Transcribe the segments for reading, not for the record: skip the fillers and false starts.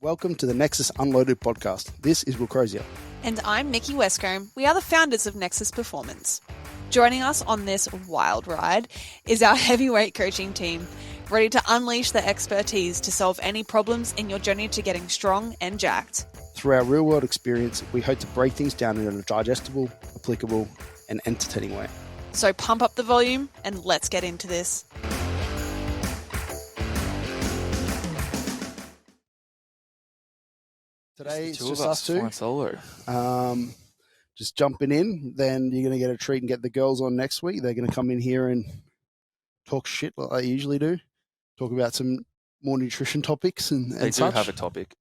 Welcome to the Nexus Unloaded podcast. This is Will Crozier. And I'm Nikki Westcombe. We are the founders of Nexus Performance. Joining us on this wild ride is our heavyweight coaching team, ready to unleash their expertise to solve any problems in your journey to getting strong and jacked. Through our real-world experience, we hope to break things down in a digestible, applicable, and entertaining way. So pump up the volume and let's get into this. Today it's just us two. Solo. Just jumping in. Then you're going to get a treat and get the girls on next week. They're going to come in here and talk shit like they usually do. Talk about some more nutrition topics and They do such. have a topic.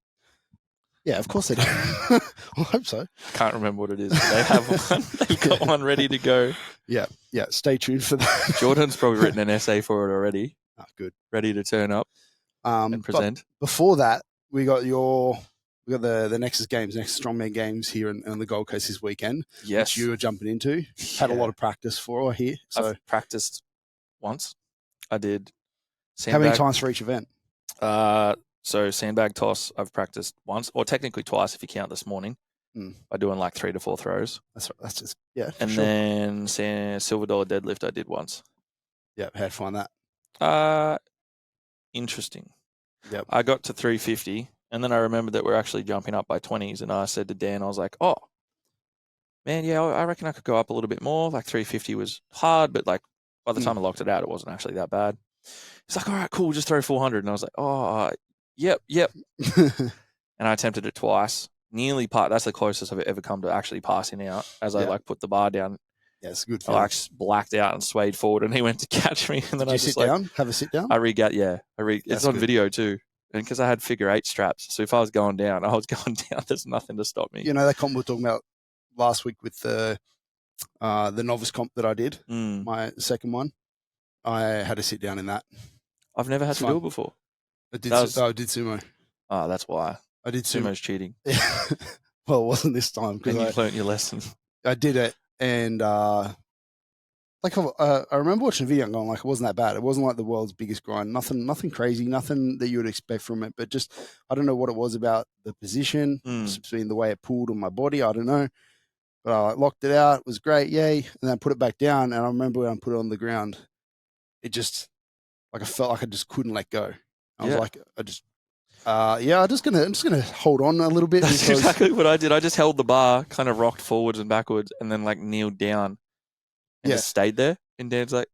Yeah, of course they do. I hope so. I can't remember what it is. But they have one. They've got one ready to go. Yeah. Stay tuned for that. Jordan's probably written an essay for it already. Oh, good. Ready to turn up and present. Before that, we got the Nexus games, Nexus Strongman games here on the Gold Coast this weekend. Yes. Which you were jumping into. Had a lot of practice for here. So I've practiced once. I did how many times for each event? So sandbag toss, I've practiced once, or technically twice if you count this morning, by doing like 3 to 4 throws. That's just, yeah. And then silver dollar deadlift I did once. Yeah, how'd you find that? Interesting. Yep. I got to 350, and then I remembered that we're actually jumping up by 20s, and I said to Dan, I was like, oh, man, yeah, I reckon I could go up a little bit more. Like 350 was hard, but like by the time I locked it out, it wasn't actually that bad. He's like, all right, cool, just throw 400. And I was like, oh, yep. And I attempted it twice. Nearly that's the closest I've ever come to actually passing out as I like put the bar down. Yeah, it's a good I like blacked out and swayed forward, and he went to catch me. And then Did I you just sit down? Have a sit down? It's on video too. And because I had figure 8 straps, so if I was going down, I was going down. There's nothing to stop me. You know that comp we were talking about last week with the novice comp that I did, my second one. I had to sit down in that. I've never had to do it before. I did sumo. Oh, that's why. I did Sumo's cheating. Well, it wasn't this time. And you've learnt your lesson. I did it, and I remember watching a video and going, like, it wasn't that bad. It wasn't like the world's biggest grind. Nothing crazy, nothing that you would expect from it. But just, I don't know what it was about the position, between the way it pulled on my body. I don't know. But I locked it out. It was great. Yay. And then I put it back down. And I remember when I put it on the ground, it just, like, I felt like I just couldn't let go. I was like, I'm just gonna hold on a little bit. That's exactly what I did. I just held the bar, kind of rocked forwards and backwards, and then like kneeled down and just stayed there. And Dan's like,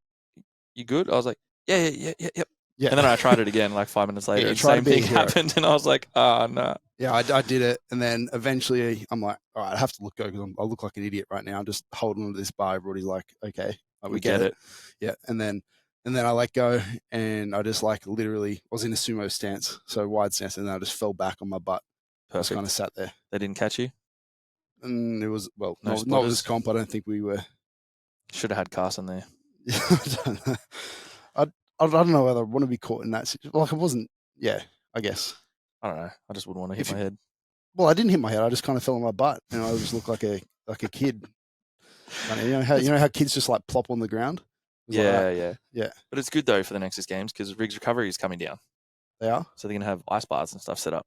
"You good?" I was like, "Yeah." And then I tried it again like 5 minutes later. And same thing happened, and I was like, "Ah, no." Yeah, I did it, and then eventually I'm like, "All right, I have to let go because I look like an idiot right now. I'm just holding on to this bar." Everybody's like, "Okay, we get it." Yeah, and then I let go, and I just like literally was in a sumo stance, so wide stance, and then I just fell back on my butt. Perfect. Just kind of sat there. They didn't catch you? And it was, well, No not this comp. I don't think we were. Should have had Carson there. I don't know whether I want to be caught in that situation. Like, it wasn't, I guess. I don't know. I just wouldn't want to hit my head. Well, I didn't hit my head. I just kind of fell on my butt, and I just looked like a kid. You know how kids just like plop on the ground? Yeah. Yeah. But it's good though for the Nexus games because Riggs Recovery is coming down. They are? So they're going to have ice bars and stuff set up.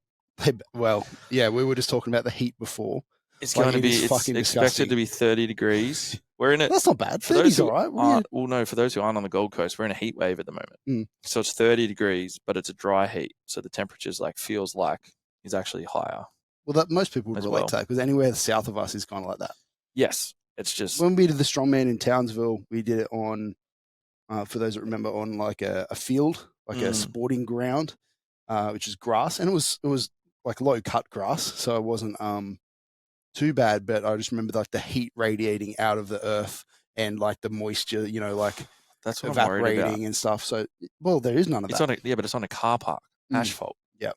Well, yeah, we were just talking about the heat before. It's going to be, it's expected disgusting. to be 30 degrees. We're in it. That's not bad. 30's all right. Well, no, for those who aren't on the Gold Coast, we're in a heat wave at the moment. So it's 30 degrees, but it's a dry heat. So the temperature's feels like is actually higher. Well, most people would relate to that because anywhere south of us is kind of like that. Yes. It's just. When we did the Strongman in Townsville, we did it on, for those that remember, on like a field, like a sporting ground, which is grass. And it was like low cut grass. So it wasn't too bad, but I just remember like the heat radiating out of the earth and like the moisture, like that's what evaporating and stuff. So, well, there is none of that. But it's on a car park, asphalt. Yeah.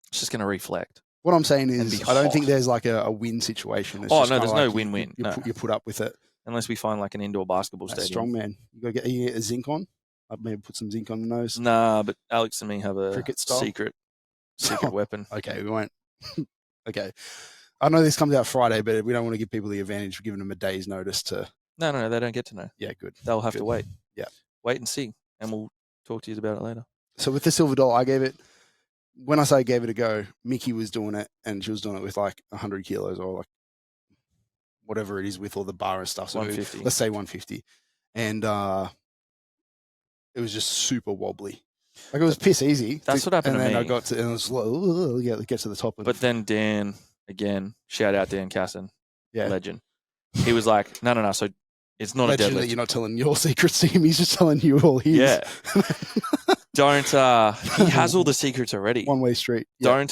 It's just going to reflect. What I'm saying is I don't think there's like a win situation. It's no, there's no win-win. You put up with it. Unless we find like an indoor basketball stadium. Strongman. You get a zinc on? I'd maybe put some zinc on the nose. Nah, but Alex and me have a cricket style? secret weapon. Okay, we won't. Okay. I know this comes out Friday, but we don't want to give people the advantage of giving them a day's notice to. No, they don't get to know. Yeah, good. They'll have to wait. Yeah. Wait and see, and we'll talk to you about it later. So with the silver dollar, I gave it when I say I gave it a go, Mickey was doing it, and she was doing it with like 100 kilos or like whatever it is with all the bar and stuff. So 150. let's say 150, and it was just super wobbly. Like it was piss easy. That's what happened and to then me. I got to, and it was like, get to the top. But then Dan, again, shout out Dan Casson, yeah, legend. He was like, no. So it's not legend a deadlift. that you're not telling your secrets to him. He's just telling you all his. Yeah. Don't. He has all the secrets already. One-way street. Yeah.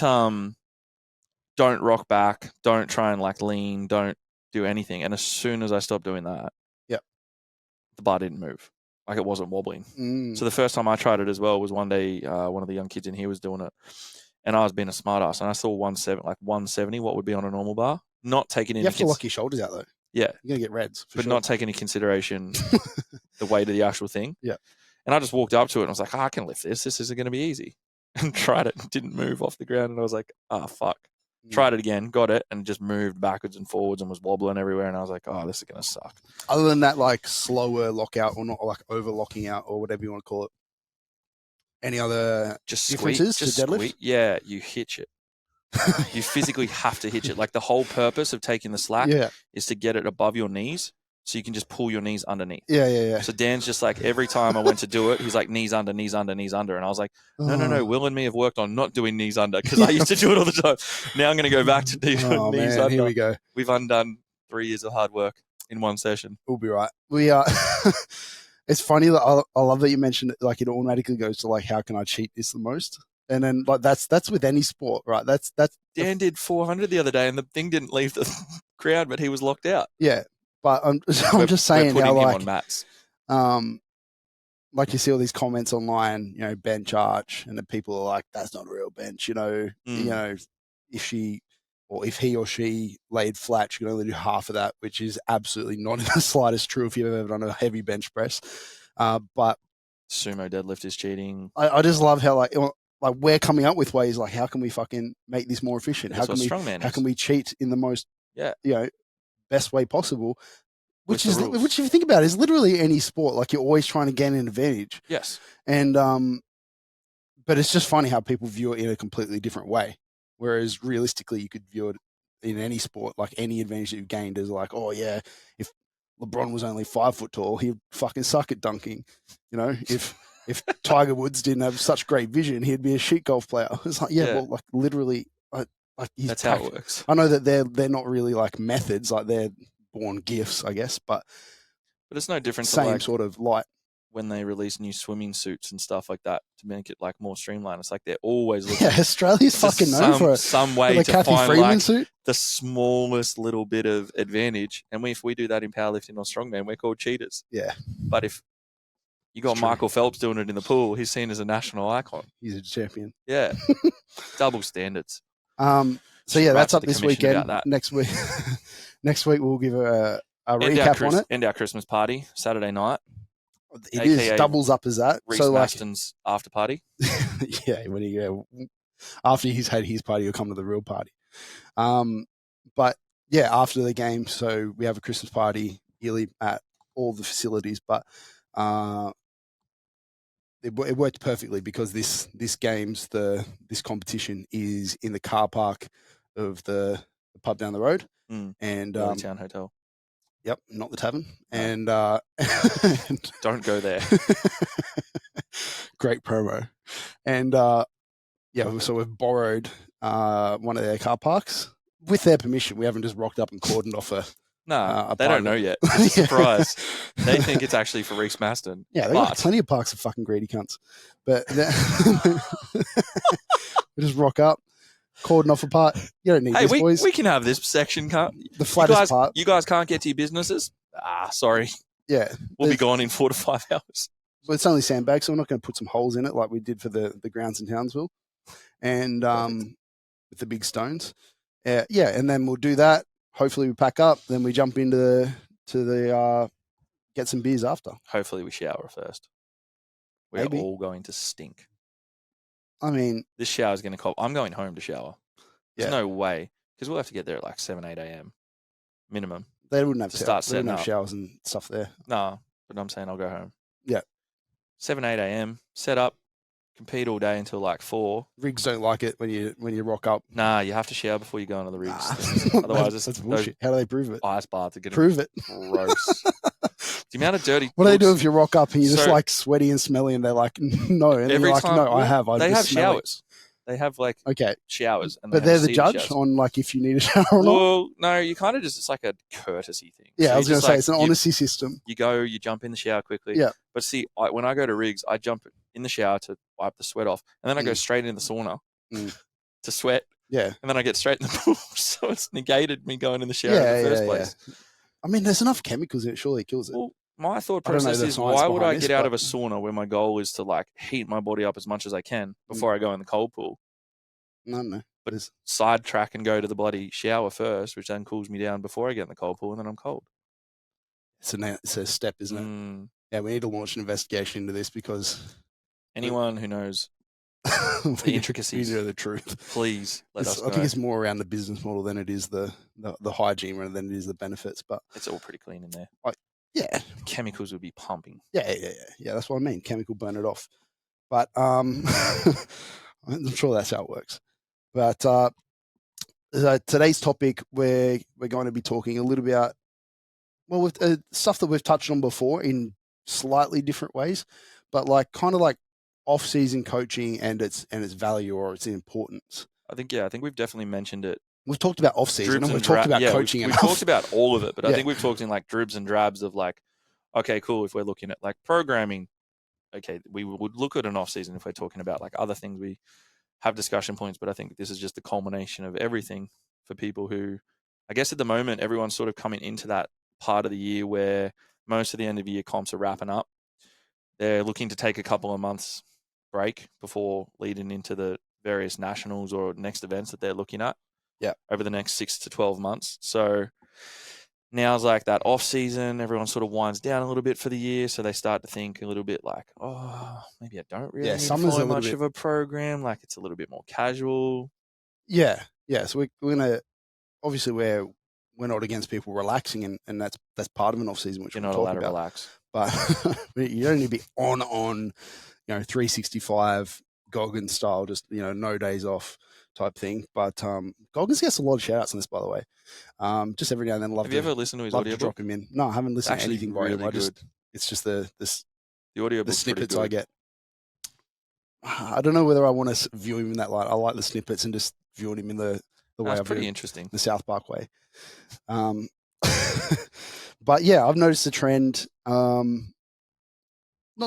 Don't rock back. Don't try and like lean. Don't do anything. And as soon as I stopped doing that, the bar didn't move. Like it wasn't wobbling. So the first time I tried it as well was one day. One of the young kids in here was doing it, and I was being a smartass, and I saw 170. What would be on a normal bar? Not taking You have to lock your shoulders out though. Yeah, you're gonna get reds, but sure. not taking into consideration the weight of the actual thing. Yeah. And I just walked up to it and I was like, I can lift this. This isn't going to be easy. And tried it, didn't move off the ground, and I was like, fuck. Tried it again, got it, and just moved backwards and forwards and was wobbling everywhere. And I was like, this is going to suck. Other than that, like slower lockout or not like over locking out or whatever you want to call it. Any other differences to deadlift? Yeah, you hitch it. You physically have to hitch it. Like the whole purpose of taking the slack is to get it above your knees so you can just pull your knees underneath. Yeah. So Dan's just like, every time I went to do it, he's like, knees under, knees under, knees under. And I was like, no. Will and me have worked on not doing knees under because I used to do it all the time. Now I'm going to go back to knees under. Here we go. We've undone 3 years of hard work in one session. We'll be right. We are. It's funny that I love that you mentioned it, like it automatically goes to like, how can I cheat this the most? And then like that's with any sport, right? That's Dan did 400 the other day and the thing didn't leave the crowd, but he was locked out. Yeah. But I'm just saying we're putting how him on mats. Like you see all these comments online, bench arch, and the people are like, that's not a real bench, you know, if he or she laid flat, you can only do half of that, which is absolutely not in the slightest true if you've ever done a heavy bench press. But sumo deadlift is cheating. I just love how like we're coming up with ways like, how can we fucking make this more efficient? How can we cheat in the most best way possible? Which if you think about it, is literally any sport. Like you're always trying to gain an advantage. Yes. And but it's just funny how people view it in a completely different way. Whereas realistically, you could view it in any sport, like any advantage that you've gained is like, oh yeah, if LeBron was only 5 foot tall, he'd fucking suck at dunking. If Tiger Woods didn't have such great vision, he'd be a shit golf player. It's like, well, like literally, that's how it works. I know that they're not really like methods, like they're born gifts, I guess, but it's no different. Same to like sort of light. When they release new swimming suits and stuff like that to make it like more streamlined, it's like they're always looking. Yeah, Australia's fucking known for some way to Kathy find Freeman like suit. The smallest little bit of advantage. And if we do that in powerlifting or strongman, we're called cheaters. Yeah, but if you got Michael Phelps doing it in the pool, he's seen as a national icon. He's a champion. Yeah, double standards. So yeah, that's up this weekend. Next week, we'll give a recap on it. End our Christmas party Saturday night. It is doubles up as that. Reece Maston's after party. Yeah, after he's had his party, he'll come to the real party. But yeah, after the game, so we have a Christmas party yearly at all the facilities. But it worked perfectly because this competition is in the car park of the pub down the road, and Town Hotel. Yep, not the tavern. And don't go there. Great promo. And so we've borrowed one of their car parks with their permission. We haven't just rocked up and cordoned off a. No, they don't know yet. It's a surprise. They think it's actually for Reece Maston. Yeah, they got plenty of parks of fucking greedy cunts. But we just rock up. Cordon off a part. You don't need this, boys. We can have this section. The flattest part. You guys can't get to your businesses? Sorry. Yeah. We'll be gone in 4 to 5 hours. But it's only sandbags, so we're not going to put some holes in it like we did for the grounds in Townsville. And with the big stones. And then we'll do that. Hopefully we pack up. Then we jump into the get some beers after. Hopefully we shower first. We're all going to stink. I mean, this shower is going to cost. I'm going home to shower. There's no way because we'll have to get there at like 7, 8 a.m. minimum. They wouldn't have showers and stuff there. No, but I'm saying I'll go home. Yeah, 7, 8 a.m. set up. compete all day until like 4. Rigs don't like it when you rock up. Nah, you have to shower before you go into the rigs. Nah. Otherwise, that's bullshit. How do they prove it? Ice baths are getting Prove it. gross. The amount of dirty. What do they do if you rock up and you're just So- like sweaty and smelly, and they're like, no, and Every you're like, time no, I have. they just have smell it." showers. They have like Okay, showers, and but they they're have the seated judge showers. on like if you need a shower or not. Well, no, you kind of just, it's like a courtesy thing. Yeah, So I was you going just, to say like, it's an you- honesty system. You go, you jump in the shower quickly. Yeah. But see, when I go to rigs, I jump in the shower to wipe the sweat off, and then I go straight into the sauna to sweat, Yeah, and then I get straight in the pool. So it's negated me going in the shower Yeah, in the first yeah, place. I mean, there's enough chemicals in it. Surely it kills it. Well, my thought I don't know process the is, science why would behind I this, get out but- of a sauna where my goal is to like heat my body up as much as I can before I go in the cold pool? No. But There's- sidetrack and go to the bloody shower first, which then cools me down before I get in the cold pool, and then I'm cold. it's a step, isn't it? Mm. Yeah, we need to launch an investigation into this because Anyone who knows the intricacies. We know the truth. Please let us I know. think it's more around the business model than it is the hygiene rather than it is the benefits. But It's all pretty clean in there. yeah, The chemicals would be pumping. yeah. That's what I mean. Chemical burn it off. But I'm sure that's how it works. But today's topic, we're going to be talking a little bit about with stuff that we've touched on before in slightly different ways, but like kind of like off-season coaching and its value or its importance. I think we've definitely mentioned it. We've talked about off-season Dribs and we've and talked dra- about yeah, coaching We've enough. talked about all of it, but I Yeah. think we've talked in like dribs and drabs of like, okay, cool. If we're looking at like programming, okay, we would look at an off season if we're talking about like other things. We have discussion points, but I think this is just the culmination of everything for people who, I guess at the moment, everyone's sort of coming into that part of the year where most of the end of year comps are wrapping up. They're looking to take a couple of months break before leading into the various nationals or next events that they're looking at. Yeah. Over the next 6 to 12 months. So now's like that off season. Everyone sort of winds down a little bit for the year, so they start to think a little bit like, oh, maybe I don't really need to summer's a follow little much bit- of a program. Like it's a little bit more casual. Yeah. So we're gonna obviously we're not against people relaxing, and that's part of an off season, which You're we'll not talk allowed to about. relax. But you don't need to be on 365 Goggins style, just no days off type thing. But Goggins gets a lot of shout outs on this, by the way. Just every now and then, Have you ever listened to his love to audiobook? drop him in. No, I haven't listened to Actually anything by him. really good. It's just the The audiobook's snippets pretty I good. get. I don't know whether I want to view him in that light. I like the snippets and just viewing him in the way That's I pretty view interesting. the South Park way. But yeah, I've noticed a trend. Not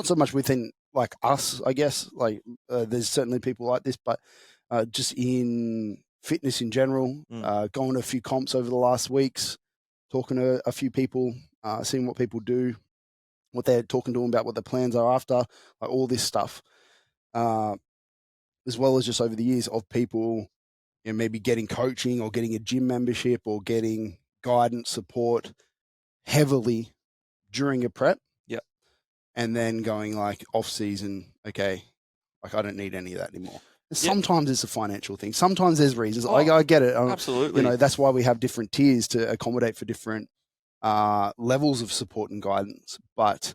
so much within like us, I guess. Like there's certainly people like this, but just in fitness in general, going to a few comps over the last weeks, talking to a few people, seeing what people do, what they're talking to them about, what their plans are after, like all this stuff, as well as just over the years of people, maybe getting coaching or getting a gym membership or getting guidance support heavily during a prep. Yep. And then going like off season, okay, like I don't need any of that anymore. Yep. Sometimes it's a financial thing. Sometimes there's reasons. Oh, I get it. Absolutely. That's why we have different tiers to accommodate for different levels of support and guidance. But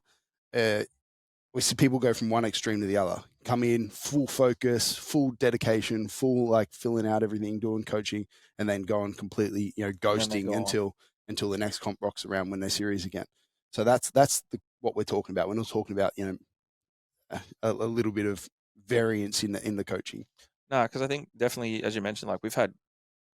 we see people go from one extreme to the other. Come in full focus, full dedication, full like filling out everything, doing coaching, and then go on completely, ghosting until the next comp rocks around when they're serious again. So that's what we're talking about. We're not talking about a little bit of variance in the coaching. No, because I think definitely, as you mentioned, like we've had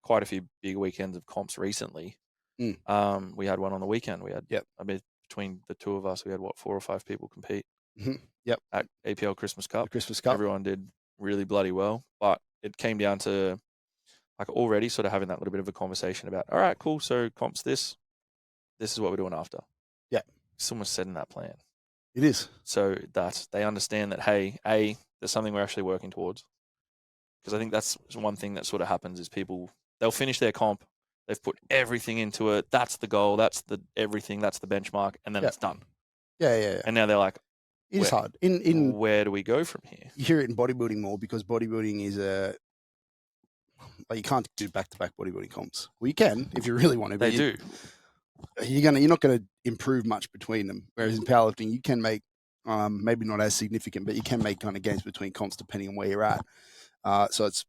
quite a few big weekends of comps recently. We had one on the weekend. We had, I mean, between the two of us, we had 4 or 5 people compete. Mm-hmm. Yep. At APL Christmas Cup. The Christmas Cup. Everyone did really bloody well, but it came down to like already sort of having that little bit of a conversation about, all right, cool. So comps this is what we're doing after. Yeah. Someone's setting that plan. It is. So that they understand that, hey, there's something we're actually working towards. Because I think that's one thing that sort of happens is people, they'll finish their comp, they've put everything into it. That's the goal. That's the everything. That's the benchmark. And then it's done. Yeah. And now they're like, it is hard. Where do we go from here? You hear it in bodybuilding more because bodybuilding is you can't do back-to-back bodybuilding comps. Well, you can if you really want to. But They do. You're not going to improve much between them. Whereas in powerlifting, you can make maybe not as significant, but you can make kind of gains between comps depending on where you're at. So it's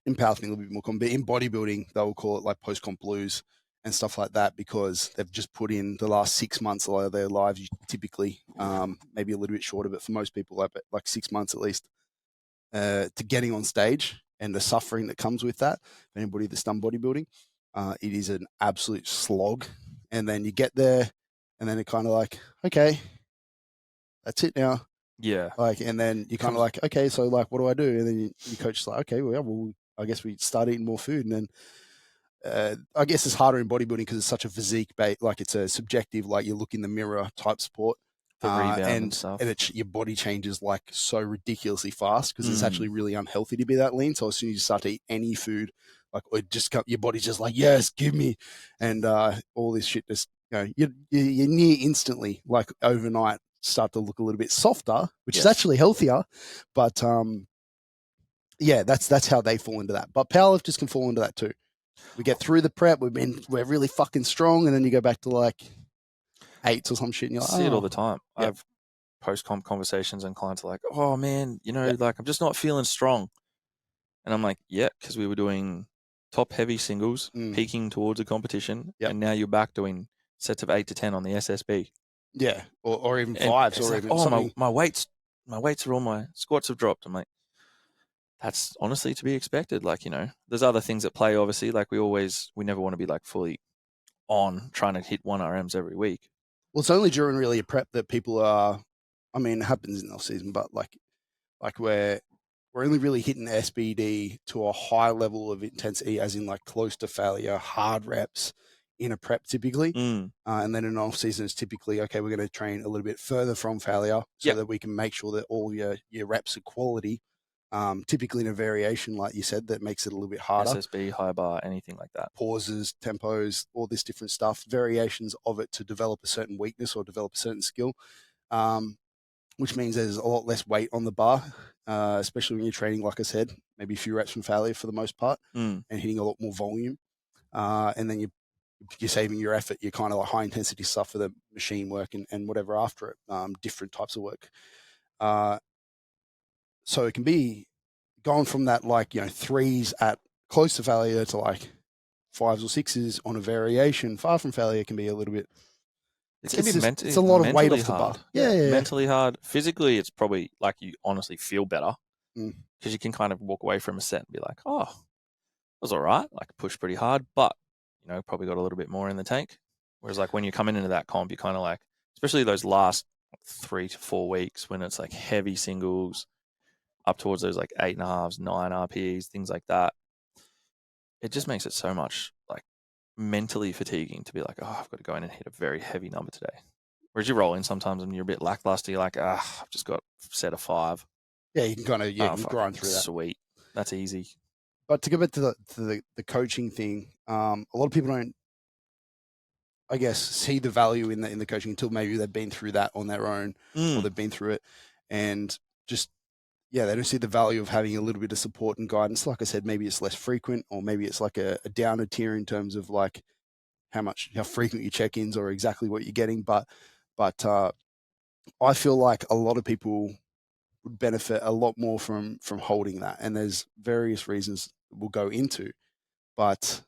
in powerlifting a little bit more common, but in bodybuilding, they will call it like post-comp blues and stuff like that because they've just put in the last 6 months of their lives, typically, maybe a little bit shorter, but for most people, like 6 months at least, to getting on stage and the suffering that comes with that. For anybody that's done bodybuilding, it is an absolute slog. And then you get there, and then it kind of like, okay, that's it now. Yeah. Like, and then you kind of like, okay, so like, what do I do? And then your coach is like, okay, well, I guess we start eating more food. And then I guess it's harder in bodybuilding because it's such a physique bait, like it's a subjective, like you look in the mirror type sport. The rebound and stuff. And your body changes like so ridiculously fast because it's actually really unhealthy to be that lean. So as soon as you start to eat any food, like it just your body's just like, yes, give me, and all this shit just you near instantly, like overnight, start to look a little bit softer, which is actually healthier. But yeah, that's how they fall into that. But powerlifters can fall into that too. We get through the prep, we're really fucking strong, and then you go back to like 8s or some shit, and you're like, see it all the time. I have post-comp conversations and clients are like, oh man, like I'm just not feeling strong. And I'm like, yeah, because we were doing top heavy singles, peaking towards a competition, and now you're back doing sets of 8 to 10 on the SSB. Yeah, or even 5s, or like, even something. my weights are all, my squats have dropped. I'm like, that's honestly to be expected. Like, there's other things at play, obviously. Like we never want to be like fully on trying to hit 1 RMs every week. Well, it's only during really a prep that people are, I mean, it happens in the off season, but like we're only really hitting SBD to a high level of intensity, as in like close to failure, hard reps in a prep typically. And then in off season it's typically, okay, we're going to train a little bit further from failure so that we can make sure that all your reps are quality. Typically in a variation, like you said, that makes it a little bit harder. SSB, high bar, anything like that. Pauses, tempos, all this different stuff, variations of it to develop a certain weakness or develop a certain skill, which means there's a lot less weight on the bar, especially when you're training, like I said, maybe a few reps from failure for the most part, and hitting a lot more volume. And then you're saving your effort, your kind of like high intensity stuff for the machine work and whatever after it, different types of work. So it can be going from that, like, 3s at close to failure to like 5s or 6s on a variation far from failure can be a little bit. It's a lot of weight off the bar. Yeah. Mentally hard. Physically, it's probably like you honestly feel better because you can kind of walk away from a set and be like, oh, it was all right. Like pushed pretty hard, but probably got a little bit more in the tank. Whereas like when you're coming into that comp, you kind of like, especially those last 3 to 4 weeks when it's like heavy singles up towards those like 8.5s, 9 RPEs, things like that. It just makes it so much like mentally fatiguing to be like, oh, I've got to go in and hit a very heavy number today. Whereas you roll in sometimes and you're a bit lackluster. You're like, I've just got a set of 5. Yeah, you can kind of grind through that. Sweet, that's easy. But to go back to the coaching thing, a lot of people don't, I guess, see the value in the coaching until maybe they've been through that on their own or they've been through it, and just they don't see the value of having a little bit of support and guidance. Like I said, maybe it's less frequent, or maybe it's like a downer tier in terms of like how frequent your check-ins or exactly what you're getting. But I feel like a lot of people would benefit a lot more from holding that, and there's various reasons we'll go into, but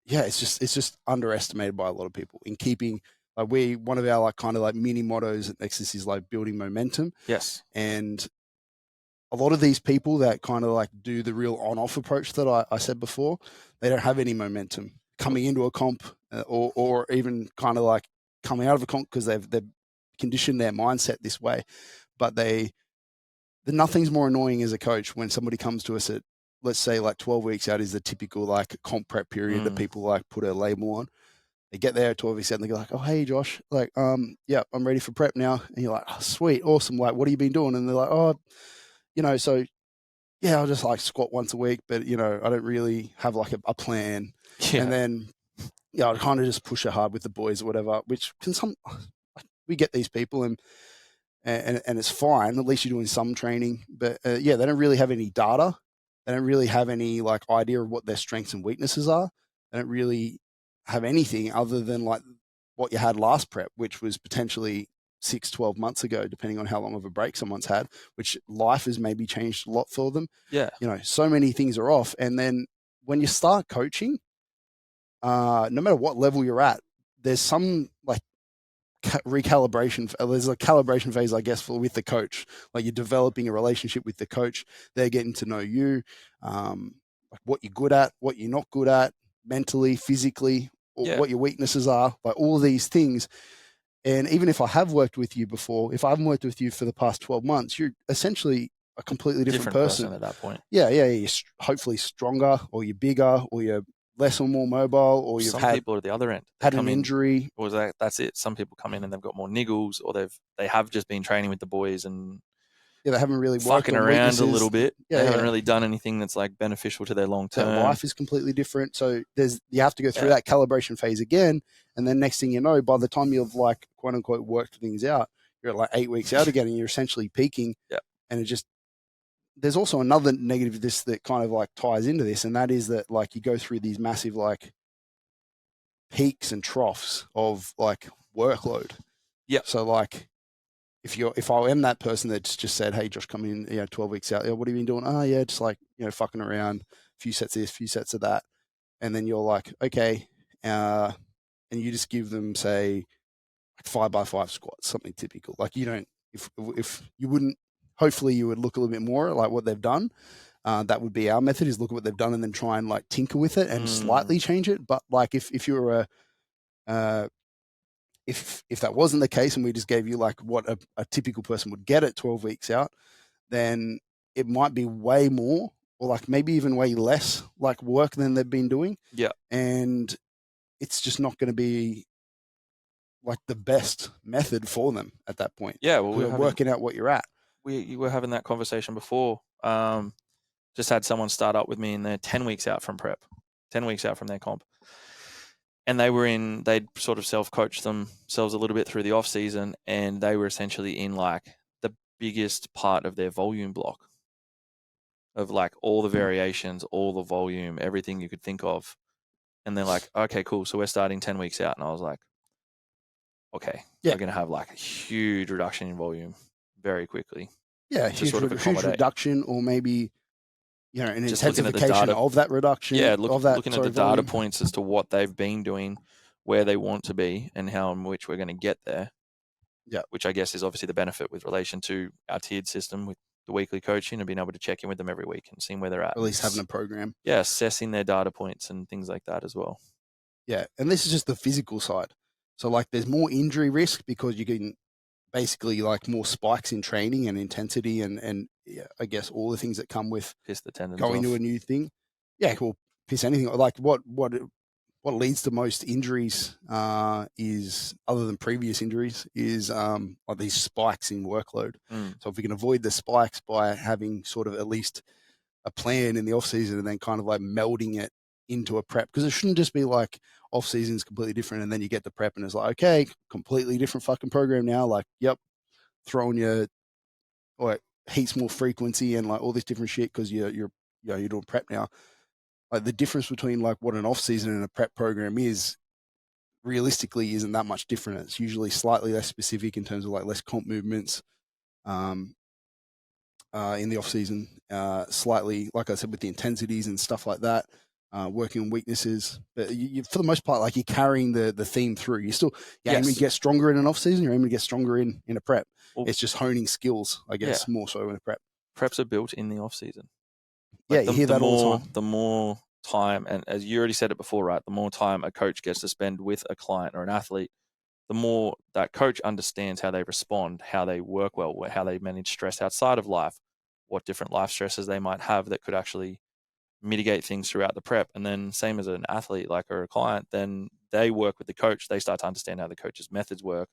it's just underestimated by a lot of people in keeping. Like one of our like kind of like mini mottos at Nexus is like building momentum. Yes. And a lot of these people that kind of like do the real on-off approach that I said before, they don't have any momentum coming into a comp or even kind of like coming out of a comp because they've conditioned their mindset this way. But nothing's more annoying as a coach when somebody comes to us at, let's say like 12 weeks out is the typical like comp prep period that people like put a label on. They get there at 12 weeks out and they go like, oh, hey, Josh, like, I'm ready for prep now. And you're like, oh, sweet, awesome. Like, what have you been doing? And they're like, oh, so yeah, I'll just like squat once a week, but I don't really have like a plan. Yeah. And then, I kind of just push it hard with the boys or whatever, which we get these people and it's fine. At least you're doing some training, but they don't really have any data. They don't really have any like idea of what their strengths and weaknesses are. They don't really have anything other than like what you had last prep, which was potentially 6, 12 months ago, depending on how long of a break someone's had, which life has maybe changed a lot for them. Yeah. So many things are off. And then when you start coaching, no matter what level you're at, there's some like recalibration. There's a calibration phase, I guess, with the coach. Like you're developing a relationship with the coach. They're getting to know you, like what you're good at, what you're not good at, mentally, physically, or what your weaknesses are, like all of these things. And even if I have worked with you before, if I haven't worked with you for the past 12 months, you're essentially a completely different person at that point. Yeah. You're hopefully stronger, or you're bigger, or you're less or more mobile, or you've had people at the other end had an injury. Or that's it. Some people come in and they've got more niggles, or they have just been training with the boys and they haven't really worked fucking on around weaknesses. a little bit. Yeah, they haven't really done anything that's like beneficial to their long term. Their life is completely different. So you have to go through that calibration phase again, and then next thing you know, by the time you've like quote unquote worked things out, you're at like 8 weeks out again, and you're essentially peaking. Yeah. And it just there's also another negative of this that kind of like ties into this, and that is that like you go through these massive like peaks and troughs of like workload. Yeah. So like if I am that person that's just said, hey, Josh, come in, 12 weeks out, what have you been doing? Oh yeah, just like, fucking around, a few sets of this, a few sets of that. And then you're like, okay, and you just give them, say, 5x5 squats, something typical. Like you don't, if you wouldn't, hopefully you would look a little bit more at like what they've done. That would be our method, is look at what they've done and then try and like tinker with it and slightly change it. But like if you were if that wasn't the case and we just gave you like what a typical person would get at 12 weeks out, then it might be way more, or like maybe even way less like work than they've been doing. Yeah. And it's just not going to be like the best method for them at that point. Yeah. Well, we're working out what you're at. You were having that conversation before. Just had someone start up with me and they're 10 weeks out from prep, 10 weeks out from their comp. And they'd sort of self-coached themselves a little bit through the off season, and they were essentially in like the biggest part of their volume block of like all the variations, all the volume, everything you could think of. And they're like, okay, cool. So we're starting 10 weeks out. And I was like, okay, we're going to have like a huge reduction in volume very quickly. Yeah, huge reduction, or maybe an just intensification of that reduction. Yeah, looking at the data points as to what they've been doing, where they want to be, and how in which we're going to get there. Yeah, which I guess is obviously the benefit with relation to our tiered system with the weekly coaching and being able to check in with them every week and seeing where they're at. At least having a program. Yeah, assessing their data points and things like that as well. Yeah, and this is just the physical side. So like there's more injury risk because you can basically like more spikes in training and intensity and I guess all the things that come with piss the tendons going off. to a new thing. Yeah, cool. Piss anything. Like what leads to most injuries is, other than previous injuries, is like these spikes in workload. So if we can avoid the spikes by having sort of at least a plan in the off season and then kind of like melding it into a prep, because it shouldn't just be like off season is completely different and then you get the prep and it's like, okay, completely different fucking program now. Like, yep, throwing your like heaps more frequency and like all this different shit because you're doing prep now. Like the difference between like what an off season and a prep program is realistically isn't that much different. It's usually slightly less specific in terms of like less comp movements in the off season, slightly, like I said, with the intensities and stuff like that. Working on weaknesses, but you, for the most part, like you're carrying the theme through. You're aiming to get stronger in an off season. You're aiming to get stronger in a prep. Well, it's just honing skills, I guess, more so in a prep. Preps are built in the off season. Like you hear that all the time. The more time, and as you already said it before, right? The more time a coach gets to spend with a client or an athlete, the more that coach understands how they respond, how they work well, how they manage stress outside of life, what different life stresses they might have that could actually mitigate things throughout the prep. And then same as an athlete, like, or a client, then they work with the coach. They start to understand how the coach's methods work.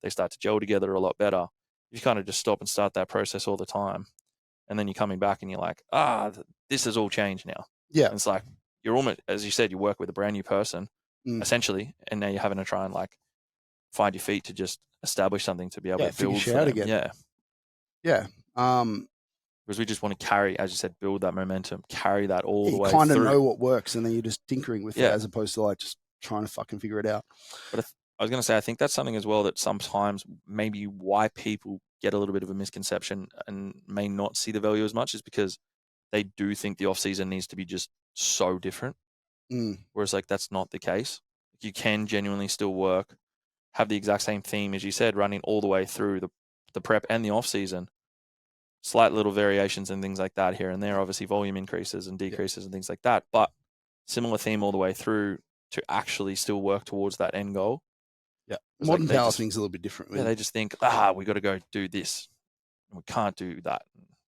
They start to gel together a lot better. You kind of just stop and start that process all the time. And then you're coming back and you're like, this has all changed now. Yeah. And it's like, you're almost, as you said, you work with a brand new person, essentially. And now you're having to try and like find your feet to just establish something to be able to build for them. Again. Yeah. Yeah. Because we just want to carry, as you said, build that momentum, carry that all the way through. You kind of know what works, and then you're just tinkering with it as opposed to like just trying to fucking figure it out. But I was going to say, I think that's something as well that sometimes maybe why people get a little bit of a misconception and may not see the value as much is because they do think the off season needs to be just so different. Whereas like that's not the case. You can genuinely still work, have the exact same theme as you said, running all the way through the prep and the off season. Slight little variations and things like that here and there, obviously volume increases and decreases and things like that, but similar theme all the way through to actually still work towards that end goal. Yeah, It's modern like powerlifting's a little bit different. Yeah, they just think, we got to go do this, and we can't do that.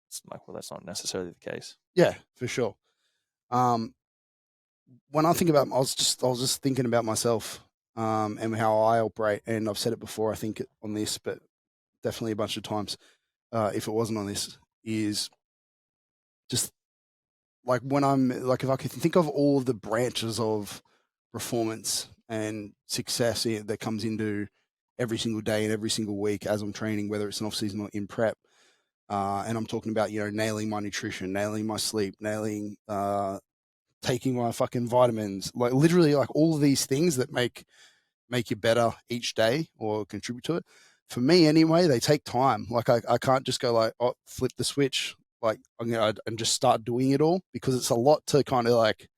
It's like, well, that's not necessarily the case. Yeah, for sure. When I think about, I was just thinking about myself and how I operate, and I've said it before, I think on this, but definitely a bunch of times, if it wasn't on this, is just like when I'm like, if I could think of all of the branches of performance and success that comes into every single day and every single week as I'm training, whether it's an off season or in prep, and I'm talking about, nailing my nutrition, nailing my sleep, nailing taking my fucking vitamins, like literally like all of these things that make you better each day or contribute to it. For me anyway, they take time. Like I can't just go like, oh, flip the switch, like I'm gonna and just start doing it all, because it's a lot to kind of like.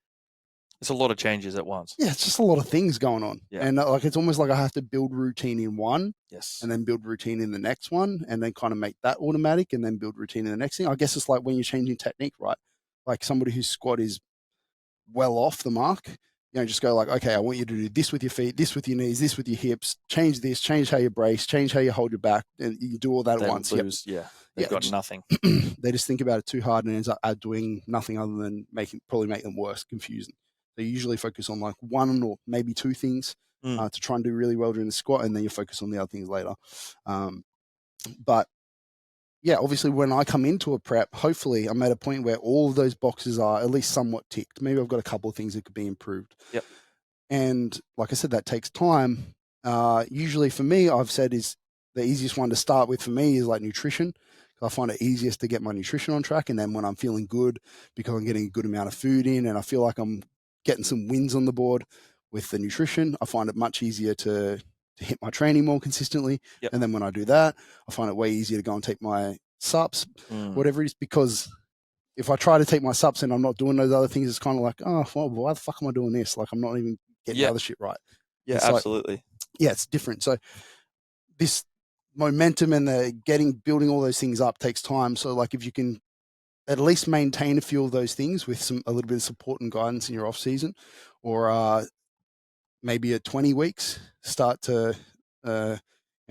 It's a lot of changes at once. Yeah, it's just a lot of things going on. Yeah. And like it's almost like I have to build routine in one. Yes. And then build routine in the next one, and then kind of make that automatic, and then build routine in the next thing. I guess it's like when you're changing technique, right? Like somebody whose squat is well off the mark, just go like, okay, I want you to do this with your feet, this with your knees, this with your hips, change this, change how you brace, change how you hold your back, and you do all that at once. They've got nothing. They just think about it too hard and ends up doing nothing other than probably make them worse, confusing. They usually focus on like one or maybe two things to try and do really well during the squat, and then you focus on the other things later. But yeah, obviously when I come into a prep, hopefully I'm at a point where all of those boxes are at least somewhat ticked. Maybe I've got a couple of things that could be improved. Yep. And like I said, that takes time. Usually for me, I've said is the easiest one to start with for me is like nutrition. I find it easiest to get my nutrition on track. And then when I'm feeling good, because I'm getting a good amount of food in and I feel like I'm getting some wins on the board with the nutrition, I find it much easier to hit my training more consistently. Yep. And then when I do that, I find it way easier to go and take my sups, whatever it is, because if I try to take my sups and I'm not doing those other things, it's kind of like, oh, well, why the fuck am I doing this? Like I'm not even getting the other shit right. Yeah, it's absolutely. Like, yeah, it's different. So this momentum and building all those things up takes time. So like if you can at least maintain a few of those things with a little bit of support and guidance in your off season, or maybe at 20 weeks, start to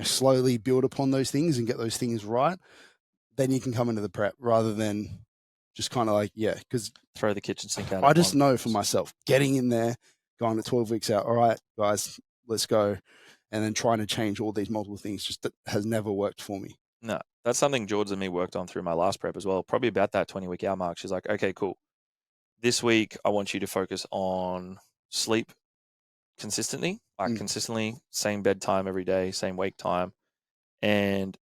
slowly build upon those things and get those things right, then you can come into the prep rather than just kind of like, because throw the kitchen sink out. I just know for myself, getting in there, going to 12 weeks out, all right, guys, let's go, and then trying to change all these multiple things just has never worked for me. No, that's something George and me worked on through my last prep as well, probably about that 20-week hour mark. She's like, okay, cool. This week, I want you to focus on sleep consistently, consistently, same bedtime every day, same wake time, and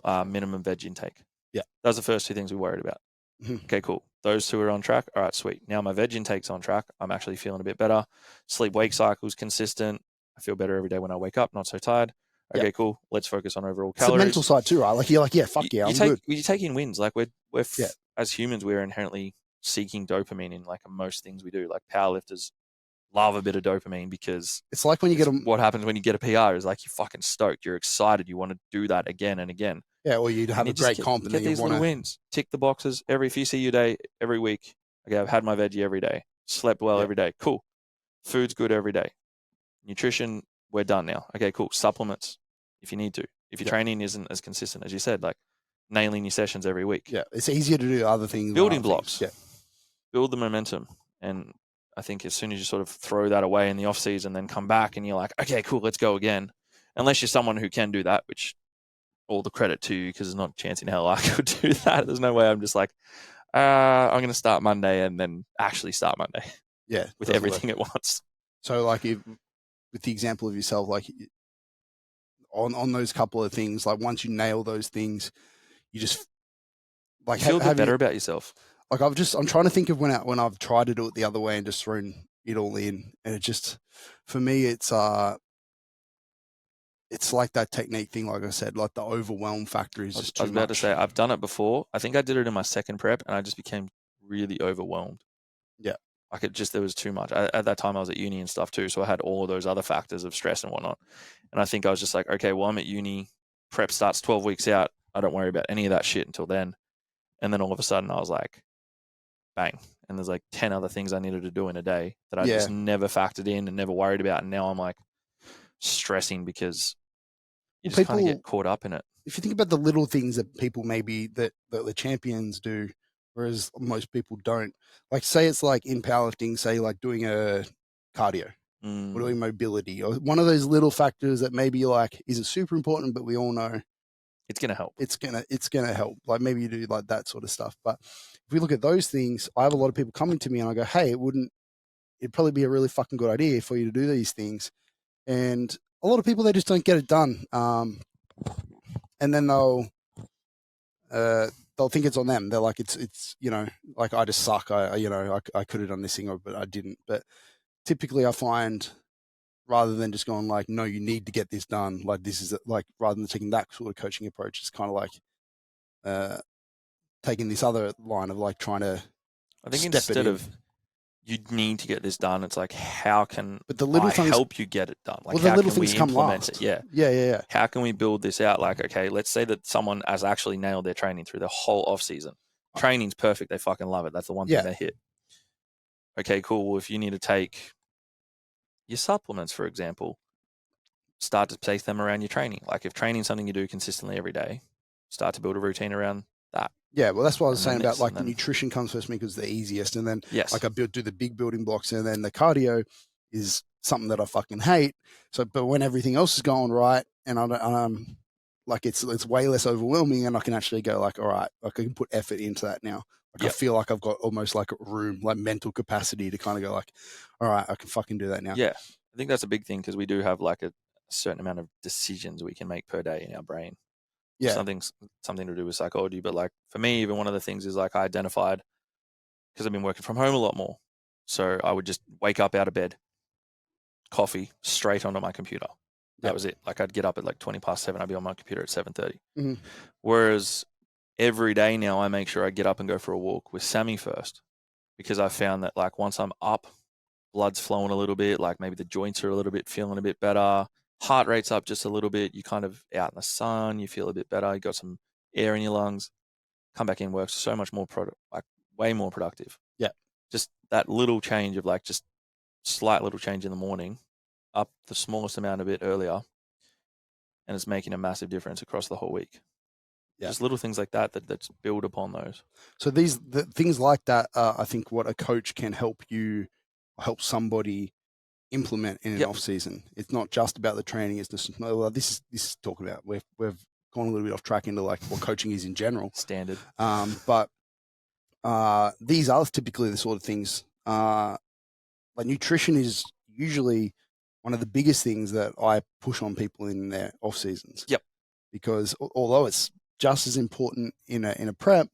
minimum veg intake. Yeah. Those are the first two things we worried about. Mm-hmm. Okay, cool. Those two are on track. All right, sweet. Now my veg intake's on track. I'm actually feeling a bit better. Sleep-wake cycle's consistent. I feel better every day when I wake up, not so tired. Okay, cool. Let's focus on overall calories. It's the mental side too, right? Like you're like, I'm good. You take in wins. Like we're as humans, we're inherently seeking dopamine in like most things we do. Like powerlifters love a bit of dopamine because it's like when you what happens when you get a PR is like you're fucking stoked. You're excited. You want to do that again and again. Yeah, or you have a great comp and get these little wins. Tick the boxes if you see your day every week. Okay, I've had my veggie every day. Slept well every day. Cool. Food's good every day. Nutrition, we're done now. Okay, cool. Supplements if you need to. If your training isn't as consistent as you said, like nailing your sessions every week. Yeah, it's easier to do other things. Building blocks. Yeah. Build the momentum. And I think as soon as you sort of throw that away in the off season, then come back and you're like, okay, cool, let's go again. Unless you're someone who can do that, which all the credit to you, because there's not a chance in hell I could do that. There's no way I'm just like, I'm going to start Monday and then actually start Monday. Yeah. With everything at once. So like with the example of yourself, like on those couple of things, like once you nail those things, you just like feel a bit better about yourself. Like I'm trying to think of when I've tried to do it the other way and just thrown it all in, and it just, for me, it's it's like that technique thing, like I said, like the overwhelm factor is just too I was about to much. say, I've done it before. I think I did it in my second prep, and I just became really overwhelmed. Yeah. Like there was too much. At that time, I was at uni and stuff too, so I had all of those other factors of stress and whatnot. And I think I was just like, okay, well, I'm at uni. Prep starts 12 weeks out. I don't worry about any of that shit until then. And then all of a sudden, I was like, bang. And there's like 10 other things I needed to do in a day that I just never factored in and never worried about. And now I'm like stressing because you just kind of get caught up in it. If you think about the little things that people maybe that the champions do, whereas most people don't, like say it's like in powerlifting, say like doing a cardio or doing mobility or one of those little factors that maybe like isn't super important, but we all know it's going to help. It's going to help. Like maybe you do like that sort of stuff. But if we look at those things, I have a lot of people coming to me and I go, hey, it'd probably be a really fucking good idea for you to do these things. And a lot of people, they just don't get it done. And then they'll think it's on them. They're like, it's like I just suck. I could have done this thing, but I didn't. But typically I find rather than just going like, no, you need to get this done. Like this is like, rather than taking that sort of coaching approach, it's kind of like taking this other line of like trying to I think instead of you need to get this done, it's like, how can I help you get it done? Like, the how little can we things come implement last. it? Yeah. How can we build this out? Like, okay, let's say that someone has actually nailed their training through the whole off season. Training's perfect. They fucking love it. That's the one thing they hit. Okay, cool. Well, if you need to take your supplements, for example, start to place them around your training. Like if training is something you do consistently every day, start to build a routine around that. Yeah, well, that's what I was saying about like nutrition comes first for me because it's the easiest. And then like I do the big building blocks, and then the cardio is something that I fucking hate. So, but when everything else is going right and I'm like, it's way less overwhelming, and I can actually go like, all right, like I can put effort into that now. Like I feel like I've got almost like room, like mental capacity to kind of go like, all right, I can fucking do that now. Yeah, I think that's a big thing because we do have like a certain amount of decisions we can make per day in our brain. Yeah, something to do with psychology. But like for me, even one of the things is like I identified, because I've been working from home a lot more, so I would just wake up out of bed, coffee, straight onto my computer. That was it. Like I'd get up at like 7:20. I'd be on my computer at 7:30. Mm-hmm. Whereas every day now I make sure I get up and go for a walk with Sammy first, because I found that like once I'm up, blood's flowing a little bit, like maybe the joints are a little bit feeling a bit better, heart rate's up just a little bit, you kind of out in the sun, you feel a bit better, you got some air in your lungs, come back in, works so much more way more productive. Yeah. Just that little change of like just slight little change in the morning, up the smallest amount a bit earlier, and it's making a massive difference across the whole week. Yeah. Just little things like that build upon those. So the things like that, I think what a coach can help somebody implement in an off season. It's not just about the training. It's just this is talking about we've gone a little bit off track into like what coaching is in general. Standard. But these are typically the sort of things. Like nutrition is usually one of the biggest things that I push on people in their off seasons. Yep. Because although it's just as important in a prep,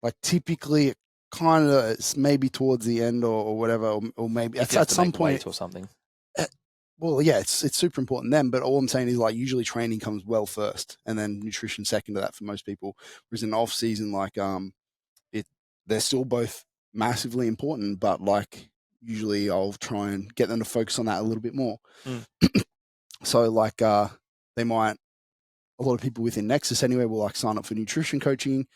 like typically it kind of it's maybe towards the end or whatever, or maybe at some point or something. Well, yeah, it's super important then, but all I'm saying is like usually training comes well first and then nutrition second to that for most people. Whereas in off season, like they're still both massively important, but like usually I'll try and get them to focus on that a little bit more. So like they might, a lot of people within Nexus anyway will like sign up for nutrition coaching,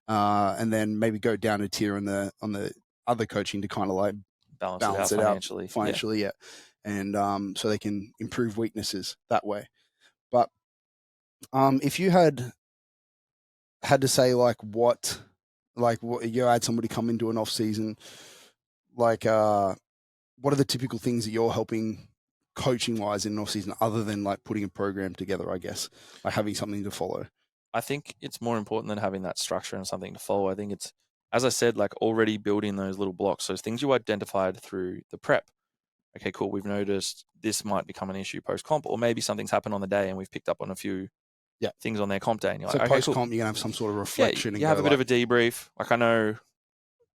and then maybe go down a tier on the other coaching to kind of like balance it out financially. Yeah. And so they can improve weaknesses that way. But if you had to say like what you had somebody come into an off season, like what are the typical things that you're helping coaching wise in an off season other than like putting a program together, I guess, like having something to follow? I think it's more important than having that structure and something to follow. I think it's, as I said, like already building those little blocks, those things you identified through the prep. Okay, cool. We've noticed this might become an issue post-comp, or maybe something's happened on the day and we've picked up on a few things on their comp day. And you're so like, post-comp, cool. you're going to have some sort of reflection. Yeah, you have a bit of a debrief. Like I know,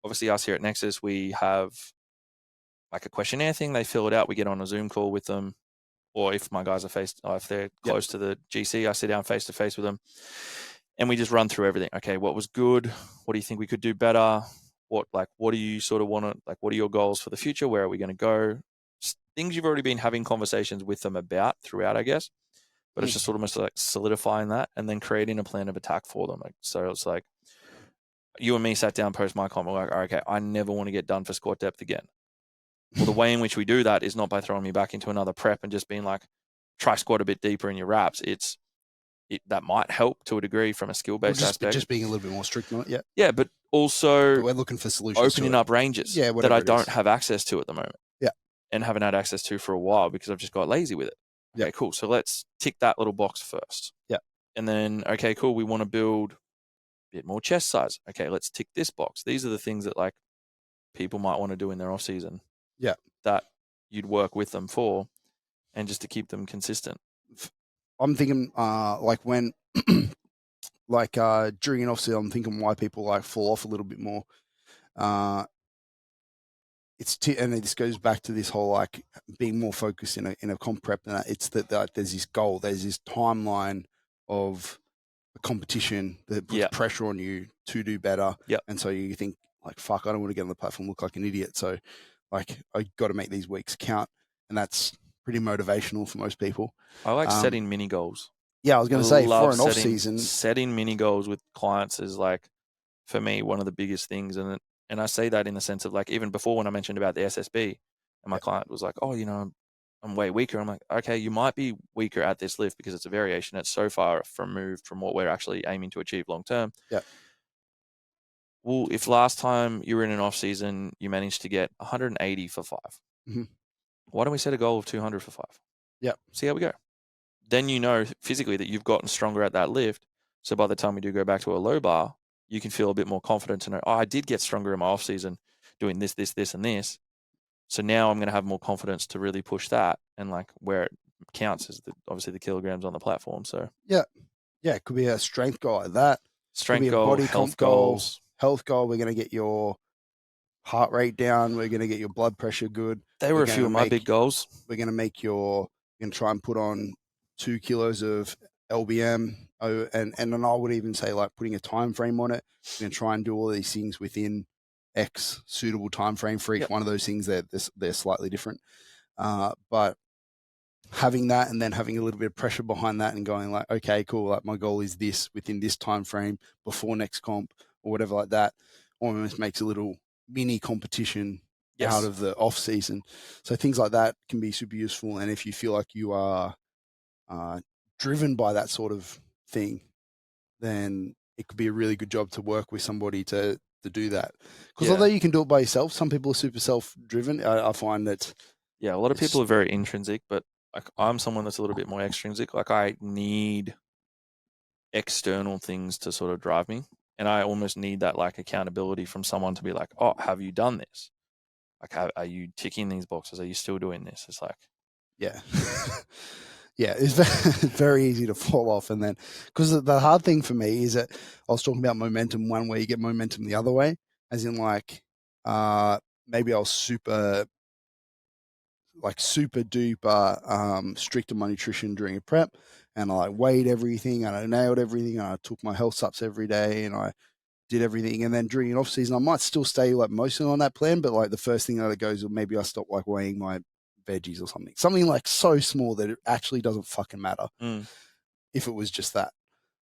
obviously us here at Nexus, we have like a questionnaire thing. They fill it out. We get on a Zoom call with them, or if my guys are if they're close to the GC, I sit down face to face with them, and we just run through everything. Okay, what was good? What do you think we could do better? What do you sort of want to, what are your goals for the future? Where are we going to go? Things you've already been having conversations with them about throughout, I guess. But it's just almost like solidifying that and then creating a plan of attack for them. So it's like you and me sat down post my comment, we're like, okay, I never want to get done for squat depth again. Well, the way in which we do that is not by throwing me back into another prep and just being like, try squat a bit deeper in your reps. That might help to a degree from a skill-based aspect. Just being a little bit more strict on it, Yeah, but also we're looking for solutions opening up ranges that I don't have access to at the moment. Yeah. And haven't had access to for a while because I've just got lazy with it. Okay, cool. So let's tick that little box first. Yeah. And then, okay, cool. We want to build a bit more chest size. Okay, let's tick this box. These are the things that people might want to do in their off season. Yeah. That you'd work with them for, and just to keep them consistent. I'm thinking, when, during an off season, I'm thinking why people fall off a little bit more. And this goes back to this whole being more focused in a comp prep. And it's that there's this goal, there's this timeline of a competition that puts pressure on you to do better. Yep. And so you think fuck, I don't want to get on the platform, look like an idiot. So I got to make these weeks count, and that's pretty motivational for most people. I like setting mini goals. Yeah, I was going to say for an off season, setting mini goals with clients is for me one of the biggest things, and I say that in the sense of even before when I mentioned about the SSB, and my client was like, oh, I'm way weaker. I'm like, okay, you might be weaker at this lift because it's a variation. It's so far removed from what we're actually aiming to achieve long term. Yeah. Well, if last time you were in an off season, you managed to get 180 for 5, why don't we set a goal of 200 for 5? Yeah. See how we go. Then you know physically that you've gotten stronger at that lift. So by the time we do go back to a low bar, you can feel a bit more confident to know, oh, I did get stronger in my off season doing this, this, this, and this. So now I'm going to have more confidence to really push that. And where it counts is obviously the kilograms on the platform. So yeah, it could be a strength goal like that. Strength goal, body health goals. Health goal. We're going to get your heart rate down. We're going to get your blood pressure good. They were a few of my big goals. We're going to you're going to try and put on 2 kilos of LBM. Oh, and then I would even say putting a time frame on it. We're going to try and do all these things within X suitable time frame for each one of those things. They're slightly different, but having that and then having a little bit of pressure behind that and going okay, cool, my goal is this within this time frame before next comp or whatever like that, almost makes a little mini competition out of the off season. So things like that can be super useful. And if you feel like you are driven by that sort of thing, then it could be a really good job to work with somebody to do that. Because although you can do it by yourself, some people are super self-driven. I find that a lot of people are very intrinsic, but I'm someone that's a little bit more extrinsic. I need external things to sort of drive me, and I almost need that accountability from someone to be like, oh, have you done this? Are you ticking these boxes? Are you still doing this? It's yeah. Yeah, it's very easy to fall off. And then, because the hard thing for me is that I was talking about momentum one way, you get momentum the other way, as in maybe I was super duper strict on my nutrition during a prep, and I weighed everything and I nailed everything and I took my health sups every day and I did everything. And then during an off season, I might still stay mostly on that plan, but the first thing that goes, maybe I stop weighing my veggies or something so small that it actually doesn't fucking matter if it was just that.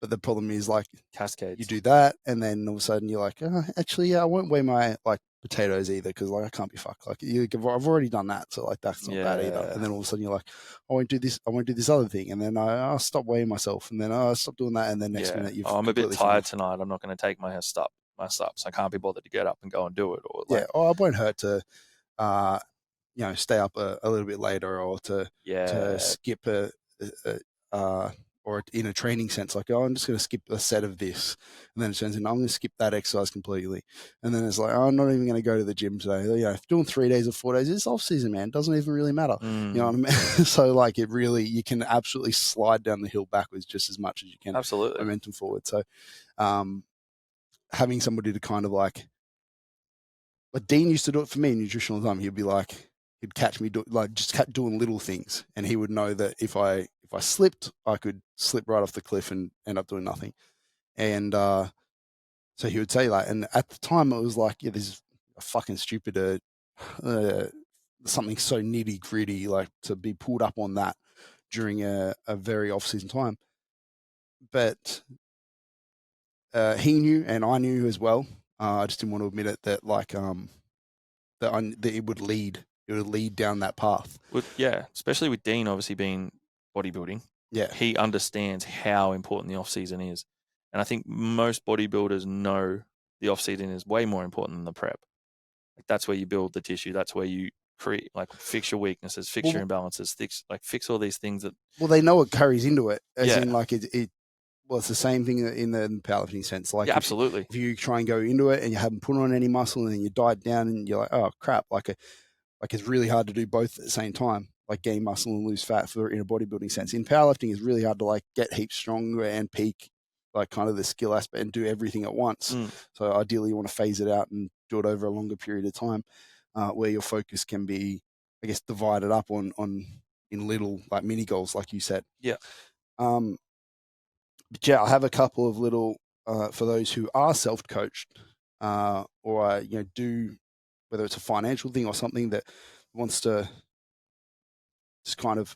But the problem is cascades. You do that and then all of a sudden you're actually I won't weigh my potatoes either because I can't be fucked. I've already done that, so that's not bad either. And then all of a sudden you're I won't do this other thing, and then I'll stop weighing myself, and then I'll stop doing that, and then next minute I'm a bit tired tonight. I'm not going to take my steps. I can't be bothered to get up and go and do it. Or it won't hurt to stay up a little bit later, or to skip or in a training sense, I'm just going to skip a set of this, and then it turns into I'm going to skip that exercise completely, and then it's I'm not even going to go to the gym today. Doing 3 days or 4 days, it's off season, man. It doesn't even really matter. You know what I mean? So it really, you can absolutely slide down the hill backwards just as much as you can. Absolutely. Momentum forward. So, having somebody to kind of Dean used to do it for me in nutritional time. He'd be he'd catch me doing little things, and he would know that if I slipped, I could slip right off the cliff and end up doing nothing. And so he would say that, and at the time it was like, yeah, this is a fucking stupid something so nitty gritty, like to be pulled up on that during a very off season time. But he knew, and I knew as well. I just didn't want to admit it that that it would lead. It would lead down that path. Yeah, especially with Dean obviously being bodybuilding. Yeah, he understands how important the off season is, and I think most bodybuilders know the off season is way more important than the prep. Like that's where you build the tissue. That's where you create, like, fix your weaknesses, fix your imbalances, fix all these things that. Well, they know it carries into it, as in like it. Well, it's the same thing in the powerlifting sense. Like, absolutely. If you try and go into it and you haven't put on any muscle, and then you diet down, and you're like, oh crap, like it's really hard to do both at the same time, like gain muscle and lose fat in a bodybuilding sense. In powerlifting, it's really hard to like get heaps stronger and peak, like kind of the skill aspect, and do everything at once. So ideally, you want to phase it out and do it over a longer period of time, where your focus can be, I guess, divided up on in little like mini goals, like you said. Yeah. But yeah, I have a couple of little for those who are self-coached, or do, whether it's a financial thing or something that wants to just kind of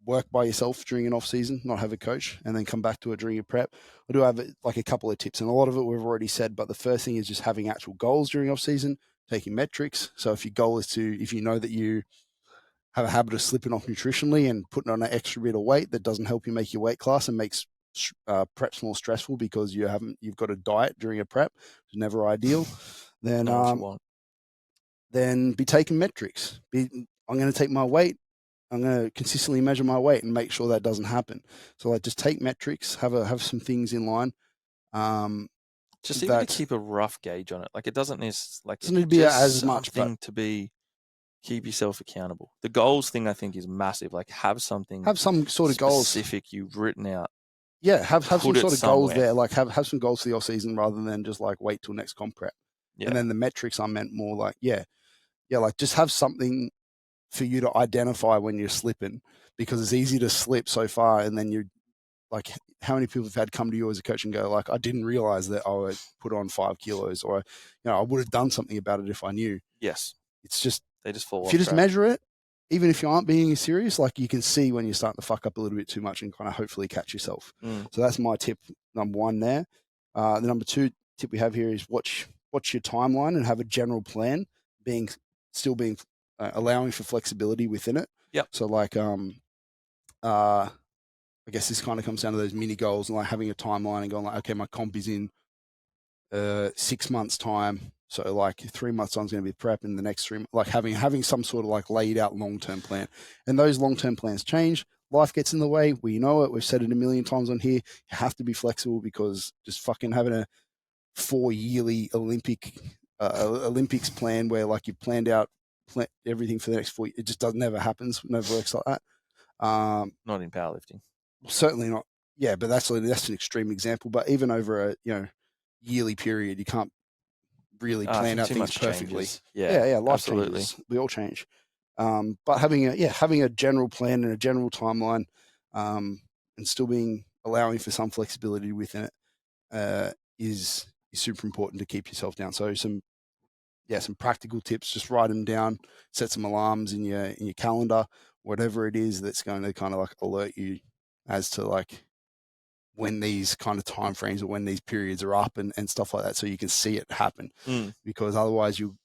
work by yourself during an off season, not have a coach, and then come back to it during your prep. I do have like a couple of tips, and a lot of it we've already said. But the first thing is just having actual goals during off season, taking metrics. So if your goal is if you know that you have a habit of slipping off nutritionally and putting on an extra bit of weight that doesn't help you make your weight class and makes preps more stressful because you've got a diet during a prep, which is never ideal, then be taking metrics. I'm going to take my weight. I'm going to consistently measure my weight and make sure that doesn't happen. So like, just take metrics, have some things in line. Just even to keep a rough gauge on it. Like, it doesn't need to be as much, but to be. Keep yourself accountable. The goals thing, I think, is massive. Like, have some sort of goals specific you've written out. Yeah, have some sort of goals there. Like have some goals for the off season rather than just like wait till next comp prep. Yeah. And then the metrics, I meant more like like just have something for you to identify when you're slipping, because it's easy to slip so far, and then you're like, how many people have had come to you as a coach and go like, I didn't realize that I would put on 5 kilos, or I would have done something about it if I knew. Yes, it's just. They just fall off. If you just measure it, even if you aren't being serious, like you can see when you're starting to fuck up a little bit too much and kind of hopefully catch yourself. So that's my tip number 1 there. The number 2 tip we have here is watch your timeline and have a general plan, allowing for flexibility within it. Yep. So like I guess this kind of comes down to those mini goals and like having a timeline and going like, okay, my comp is in 6 months time. So like 3 months time is going to be prep, in the next 3, like having some sort of like laid out long-term plan. And those long-term plans change. Life gets in the way. We know it. We've said it a million times on here. You have to be flexible, because just fucking having a 4-yearly Olympics plan where like you've planned out everything for the next 4 years, it just never happens. Never works like that. Not in powerlifting. Certainly not. Yeah, but that's an extreme example. But even over a yearly period, you can't really plan out things perfectly. Changes. Yeah, life absolutely. Changes. We all change. But having a general plan and a general timeline, and still allowing for some flexibility within it, is super important to keep yourself down. So some practical tips, just write them down, set some alarms in your calendar, whatever it is that's going to kind of like alert you as to like when these kind of time frames or when these periods are up and stuff like that, so you can see it happen. Because otherwise you'll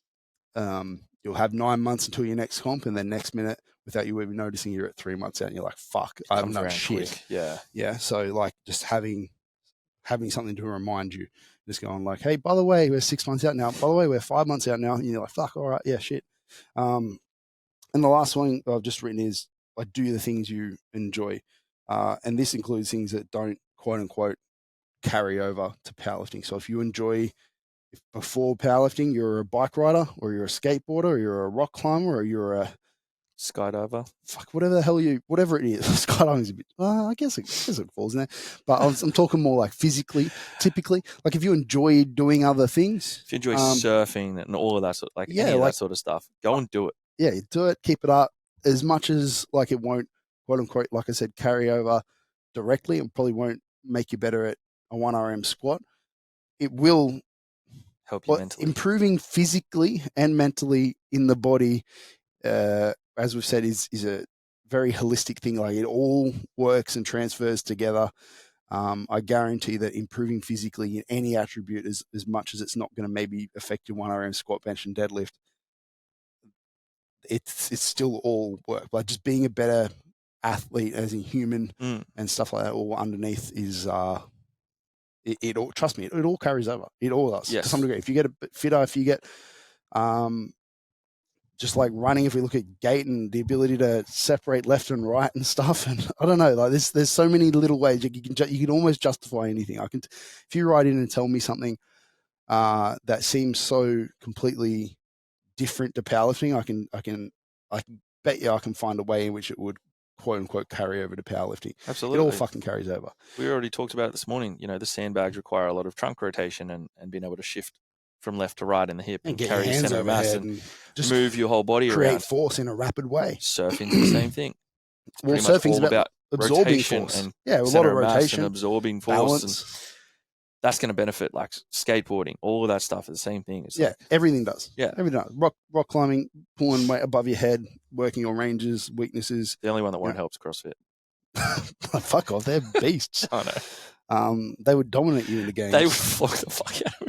have 9 months until your next comp, and then next minute, without you even noticing, you're at 3 months out and you're like, fuck, I haven't done shit. Quick. Yeah. So like just having something to remind you, just going like, hey, by the way, we're 6 months out now. By the way, we're 5 months out now. And you're like, fuck, all right, yeah, shit. And the last one I've just written is like, do the things you enjoy. And this includes things that don't quote unquote carry over to powerlifting. So if you enjoy, before powerlifting, you're a bike rider, or you're a skateboarder, or you're a rock climber, or you're a skydiver, whatever it is. Skydiving is a bit, I guess it falls in there. But I'm talking more like physically, typically. Like if you enjoy doing other things. If you enjoy surfing and all of that sort of, that sort of stuff, go and do it. yeah, do it, keep it up as much as like it won't, quote unquote, like I said, carry over directly and probably won't make you better at a 1RM squat. It will help you mentally. Improving physically and mentally in the body, as we've said, is a very holistic thing. Like it all works and transfers together. I guarantee that improving physically in any attribute, as much as it's not going to maybe affect your 1RM squat, bench, and deadlift, it's still all work. Like just being a better athlete as a human and stuff like that, all underneath is it all. Trust me, it all carries over. It all does to some degree. If you get a bit fitter, if you get just like running, if we look at gait and the ability to separate left and right and stuff, and I don't know, like there's so many little ways you can almost justify anything. If you write in and tell me something that seems so completely different to powerlifting, I can bet you I can find a way in which it would, quote unquote, carry over to powerlifting. Absolutely. It all fucking carries over. We already talked about it this morning. You know, the sandbags require a lot of trunk rotation and being able to shift from left to right in the hip and get carry your hands center of mass and just move your whole body create around. Force in a rapid way. Surfing's the same thing. It's well, surfing's about absorbing force. And a lot of rotation and absorbing force. Balance. And that's going to benefit like skateboarding. All of that stuff is the same thing. It's like, everything does. Yeah. Everything does. Rock climbing, pulling weight above your head, working on ranges, weaknesses. The only one that won't help is CrossFit. Fuck off, they're beasts. I know. They would dominate you in the game. They would flog the fuck out of me.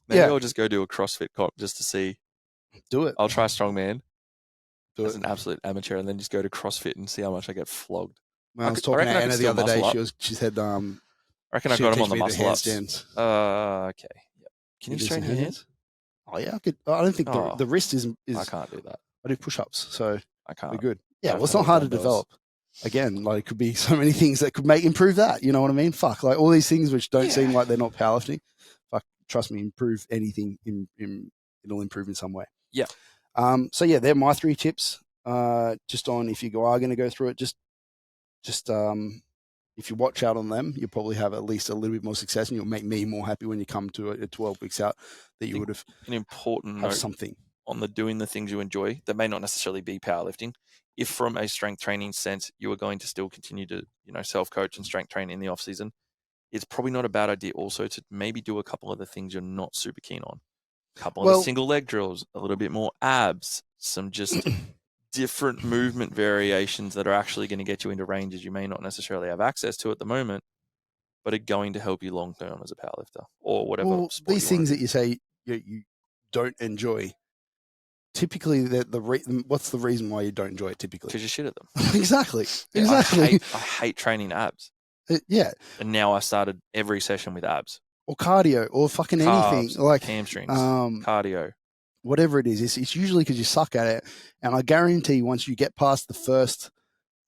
Maybe I'll just go do a CrossFit comp just to see. Do it. I'll try strongman as an absolute amateur, and then just go to CrossFit and see how much I get flogged. When I was talking to Anna the other day, she said, I reckon I got him on the muscle ups. Okay. Yep. Can you straighten your hands? Oh yeah, I could. I don't think the wrist is. I can't do that. I do push-ups, so I can't. We're good. Yeah, well, it's not hard to develop. Again, like it could be so many things that could improve that. You know what I mean? Fuck, like all these things which don't seem like they're not powerlifting. Fuck, trust me, improve anything. It'll improve in some way. Yeah. So yeah, they're my 3 tips. Just on if you are going to go through it, just if you watch out on them, you'll probably have at least a little bit more success, and you'll make me more happy when you come to it at 12 weeks out that you would have an important note something on the doing the things you enjoy that may not necessarily be powerlifting. If from a strength training sense, you are going to still continue to, self-coach and strength train in the off season, it's probably not a bad idea also to maybe do a couple of the things you're not super keen on. A couple of the single leg drills, a little bit more abs, some just different movement variations that are actually going to get you into ranges you may not necessarily have access to at the moment, but are going to help you long term as a powerlifter or whatever. Well, these things that you say you don't enjoy, typically what's the reason why you don't enjoy it typically? Because you're shit at them. Exactly. Yeah, exactly. I hate training abs. Yeah. And now I started every session with abs. Or cardio or fucking calves, anything. Like hamstrings, cardio. Whatever it is. It's usually because you suck at it. And I guarantee once you get past the first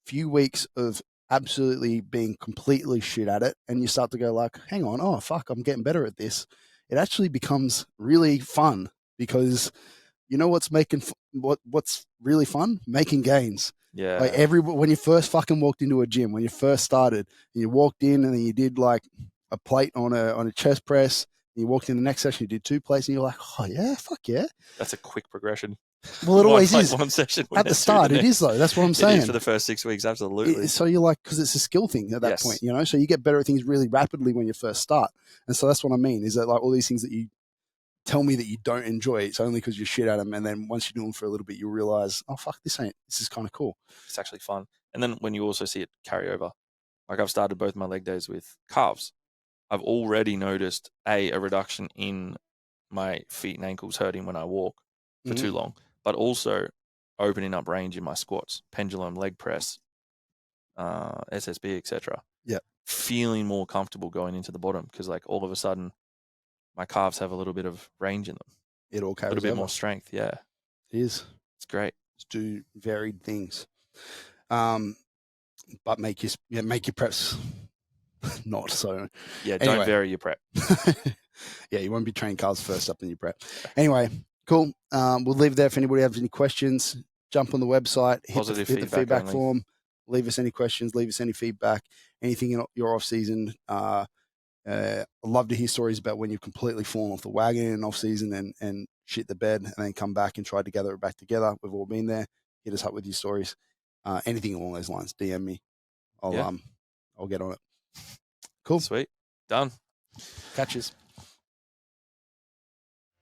few weeks of absolutely being completely shit at it and you start to go like, hang on, oh, fuck, I'm getting better at this. It actually becomes really fun because you know what's what's really fun? Making gains. Yeah. Like when you first fucking walked into a gym, when you first started, and you walked in and then you did like a plate on a chest press, and you walked in the next session, you did 2 plates, and you're like, oh yeah, fuck yeah. That's a quick progression. Well, it always is. One session at the start, it is though. That's what I'm saying. It is for the first 6 weeks, absolutely. So you're like, because it's a skill thing at that point, So you get better at things really rapidly when you first start, and so that's what I mean. Is that like all these things that you tell me that you don't enjoy, it's only because you're shit at them, and then once you do them for a little bit, you realize, oh fuck, this is kind of cool. It's actually fun. And then when you also see it carry over, like I've started both my leg days with calves. I've already noticed a reduction in my feet and ankles hurting when I walk for too long, but also opening up range in my squats, pendulum, leg press, SSB, etc. Yeah, feeling more comfortable going into the bottom because like all of a sudden my calves have a little bit of range in them. It all carries a little bit over. more strength. Yeah, it is. It's great. Let's do varied things, but make your preps not so. Yeah, don't vary your prep. Yeah, you won't be training calves first up in your prep. Anyway, cool. We'll leave it there. If anybody has any questions, jump on the website, hit the feedback form, leave us any questions, leave us any feedback, anything in your off season. I'd love to hear stories about when you've completely fallen off the wagon in off season and shit the bed, and then come back and try to gather it back together. We've all been there. Hit us up with your stories. Anything along those lines, DM me. I'll get on it. Cool. Sweet. Done. Catches.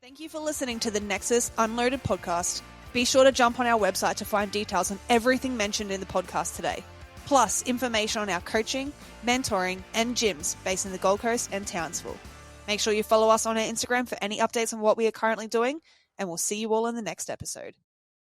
Thank you for listening to the Nexus Unloaded podcast. Be sure to jump on our website to find details on everything mentioned in the podcast today, plus information on our coaching, mentoring, and gyms based in the Gold Coast and Townsville. Make sure you follow us on our Instagram for any updates on what we are currently doing, and we'll see you all in the next episode.